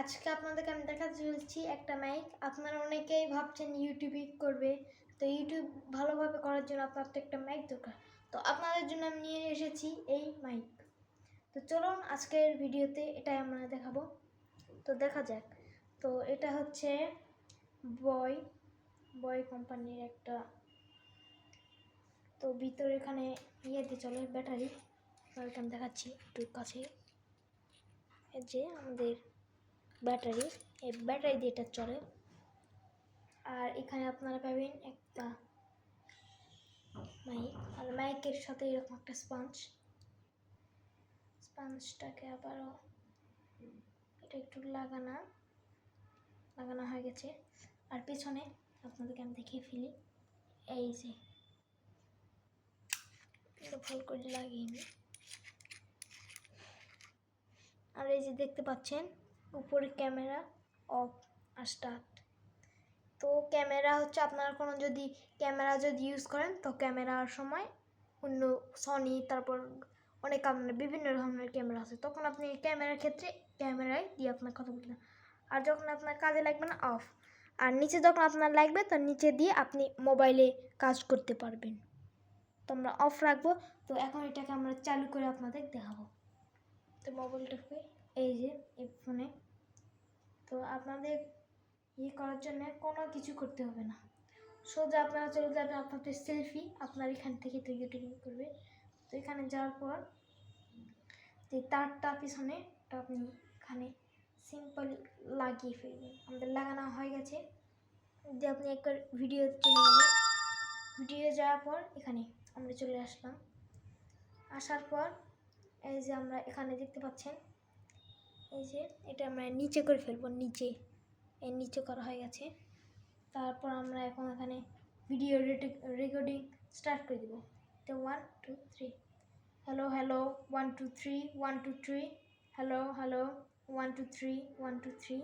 আজকে আপনাদেরকে আমি দেখাতে চলেছি একটা মাইক। আপনারা অনেকেই ভাবছেন ইউটিউবে করবে, তো ইউটিউব ভালোভাবে করার জন্য আপনার তো একটা মাইক দরকার। তো আপনাদের জন্য আমি নিয়ে এসেছি এই মাইক। তো চলুন আজকের ভিডিওতে এটাই আমরা দেখাবো। তো দেখা যাক। তো এটা হচ্ছে বয় কোম্পানির একটা। তো ভিতরে এখানে ইয়েতে চলে ব্যাটারি। আপনাদেরকে আমি দেখাচ্ছি একটু কাছে। এই যে আমাদের ব্যাটারি, এই ব্যাটারি দিয়ে এটা চলে। আর এখানে আপনারা পাবেন একটা মাইক, আর মাইকের সাথে এরকম একটা স্পঞ্জটাকে আবারও এটা একটু লাগানো হয়ে গেছে। আর পেছনে আপনাদেরকে আমি দেখিয়ে ফেলি, এই যে এটা ভালো করে লাগিয়ে। আর এই যে দেখতে পাচ্ছেন উপরে ক্যামেরা অফ আর স্টার্ট। তো ক্যামেরা হচ্ছে আপনারা কোনো যদি ক্যামেরা ইউজ করেন, তো ক্যামেরার সময় অন্য সনি, তারপর অনেক আপনার বিভিন্ন ধরনের ক্যামেরা আছে, তখন আপনি ক্যামেরার ক্ষেত্রে ক্যামেরায় দিয়ে আপনার কথা বলতে। আর যখন আপনার কাজে লাগবে না অফ, আর নিচে যখন আপনার লাগবে তো নিচে দিয়ে আপনি মোবাইলে কাজ করতে পারবেন। তো আমরা অফ রাখবো। তো এখন এটাকে আমরা চালু করে আপনাদের দেখাবো। তো মোবাইলটাকে এই যে এই ফোনে, তো আপনাদের করার জন্য কোনো কিছু করতে হবে না, সোজা আপনারা চলে যাবেন আপনাদের সেলফি, আপনার এখান থেকে তো ইউটিউব করবে। তো এখানে যাওয়ার পর যে তারটা পিছনে আপনি এখানে সিম্পল লাগিয়ে ফেলবেন। আমাদের লাগানো হয়ে গেছে। যে আপনি একবার ভিডিও চলে যাবেন, ভিডিও যাওয়ার পর এখানে আমরা চলে আসলাম। আসার পর এই যে আমরা এখানে দেখতে পাচ্ছেন, এই যে এটা আমরা নিচে করে ফেলবো, নিচে করা হয়ে গেছে। তারপর আমরা এখন এখানে ভিডিও রেকর্ডিং স্টার্ট করে দেবো। তো 1 2 3, হ্যালো 1 2 3 1 2 3, হ্যালো 1 2 3 1 2 3।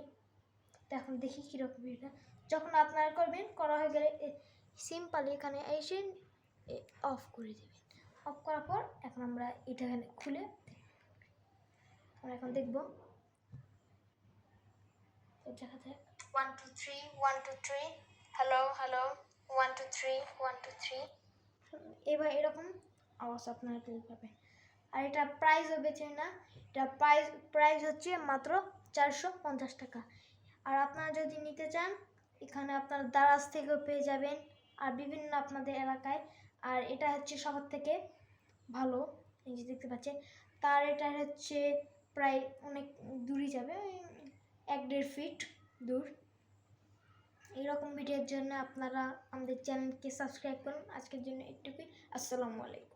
তো এখন দেখি কীরকম ভিডিওটা যখন আপনারা করবেন, করা হয়ে গেলে সিম্পলি এখানে এসে অফ করে দেবেন। অফ করার পর এখন আমরা এটা এখানে খুলে আমরা এখন দেখবো। দেখা যাক 1 2 3 1 2 3, হ্যালো 1 2 3 1 2 3। এবার এরকম আওয়াজ আপনারা পেয়ে পাবেন। আর এটা প্রাইসও বেচে না, এটা প্রাইস হচ্ছে মাত্র 450 টাকা। আর আপনারা যদি নিতে চান, এখানে আপনারা দারাজ থেকেও পেয়ে যাবেন, আর বিভিন্ন আপনাদের এলাকায়। আর এটা হচ্ছে সবার থেকে ভালো, এই যে দেখতে পাচ্ছেন। তার এটা হচ্ছে প্রায় অনেক দূরই যাবে, 1-1.5 ফিট দূর। এরকম ভিডিওর জন্য আপনারা আমাদের চ্যানেলকে সাবস্ক্রাইব করুন। আজকের জন্য একটুকুই। আসসালামু আলাইকুম।